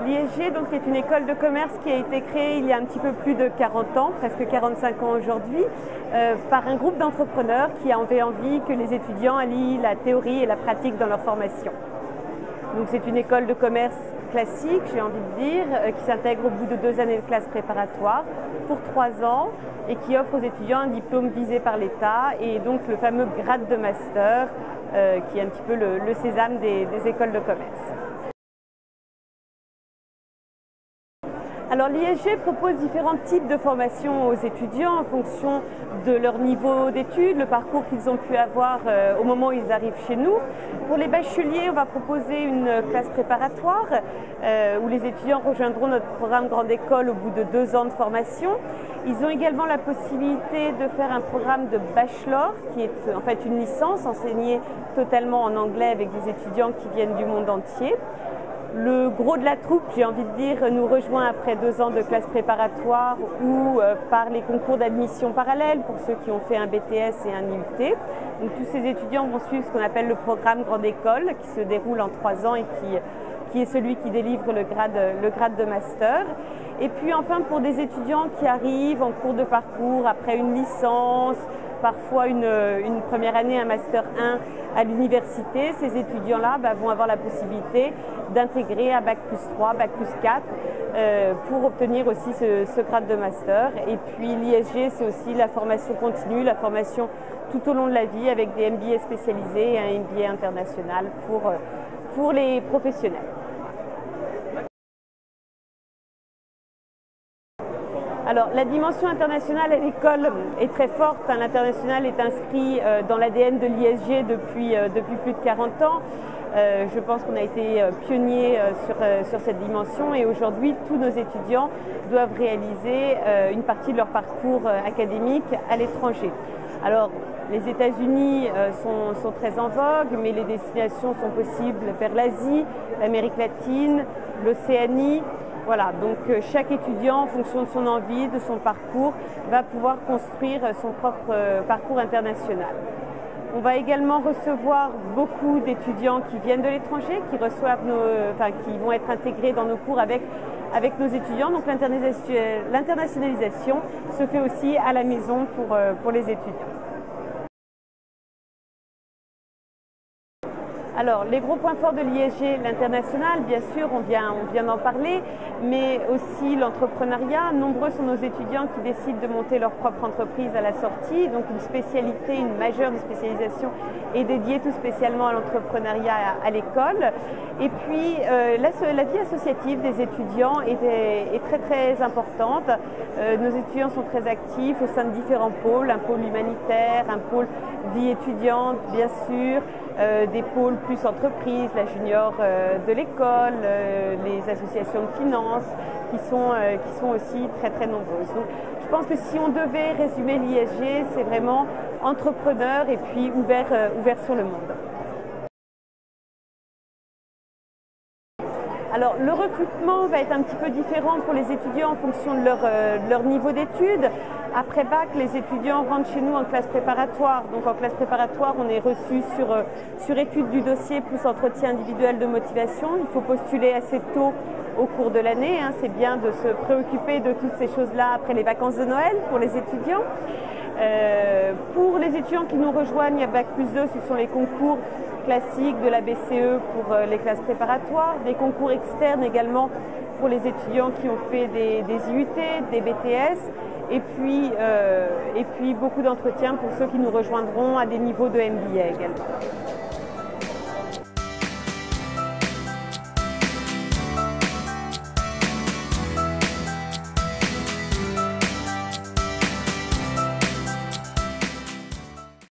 L'ISG donc, est une école de commerce qui a été créée il y a un petit peu plus de 40 ans, presque 45 ans aujourd'hui, par un groupe d'entrepreneurs qui avait envie que les étudiants allient la théorie et la pratique dans leur formation. Donc c'est une école de commerce classique, j'ai envie de dire, qui s'intègre au bout de 2 années de classe préparatoire pour 3 ans et qui offre aux étudiants un diplôme visé par l'État et donc le fameux grade de master qui est un petit peu le sésame des écoles de commerce. Alors l'ISG propose différents types de formations aux étudiants en fonction de leur niveau d'études, le parcours qu'ils ont pu avoir au moment où ils arrivent chez nous. Pour les bacheliers, on va proposer une classe préparatoire où les étudiants rejoindront notre programme Grande École au bout de 2 ans de formation. Ils ont également la possibilité de faire un programme de bachelor qui est en fait une licence enseignée totalement en anglais avec des étudiants qui viennent du monde entier. Le gros de la troupe, j'ai envie de dire, nous rejoint après 2 ans de classe préparatoire ou par les concours d'admission parallèles pour ceux qui ont fait un BTS et un IUT. Donc tous ces étudiants vont suivre ce qu'on appelle le programme Grande École qui se déroule en 3 ans et qui est celui qui délivre le grade de master. Et puis enfin pour des étudiants qui arrivent en cours de parcours après une licence, parfois une première année, un master 1 à l'université, ces étudiants-là vont avoir la possibilité d'intégrer un bac plus 3, bac plus 4 pour obtenir aussi ce grade de master. Et puis l'ISG, c'est aussi la formation continue, la formation tout au long de la vie avec des MBA spécialisés et un MBA international pour les professionnels. Alors, la dimension internationale à l'école est très forte. L'international est inscrit dans l'ADN de l'ISG depuis plus de 40 ans. Je pense qu'on a été pionniers sur cette dimension et aujourd'hui, tous nos étudiants doivent réaliser une partie de leur parcours académique à l'étranger. Alors, les États-Unis sont très en vogue, mais les destinations sont possibles vers l'Asie, l'Amérique latine, l'Océanie. Voilà, donc chaque étudiant, en fonction de son envie, de son parcours, va pouvoir construire son propre parcours international. On va également recevoir beaucoup d'étudiants qui viennent de l'étranger, qui vont être intégrés dans nos cours avec nos étudiants. Donc l'internationalisation se fait aussi à la maison pour les étudiants. Alors, les gros points forts de l'ISG, l'international, bien sûr, on vient d'en parler, mais aussi l'entrepreneuriat. Nombreux sont nos étudiants qui décident de monter leur propre entreprise à la sortie, donc une spécialité, une majeure de spécialisation est dédiée tout spécialement à l'entrepreneuriat à l'école. Et puis, la vie associative des étudiants est très très importante. Nos étudiants sont très actifs au sein de différents pôles, un pôle humanitaire, un pôle vie étudiante, bien sûr, des pôles plus entreprises, la junior de l'école, les associations de finances qui sont aussi très très nombreuses. Donc, je pense que si on devait résumer l'ISG, c'est vraiment entrepreneur et puis ouvert sur le monde. Alors le recrutement va être un petit peu différent pour les étudiants en fonction de leur niveau d'études. Après bac, les étudiants rentrent chez nous en classe préparatoire. Donc en classe préparatoire, on est reçu sur étude du dossier plus entretien individuel de motivation. Il faut postuler assez tôt au cours de l'année. C'est bien de se préoccuper de toutes ces choses-là après les vacances de Noël pour les étudiants. Pour les étudiants qui nous rejoignent à bac plus 2, ce sont les concours classiques de la BCE pour les classes préparatoires, des concours externes également pour les étudiants qui ont fait des IUT, des BTS, et puis beaucoup d'entretiens pour ceux qui nous rejoindront à des niveaux de MBA également.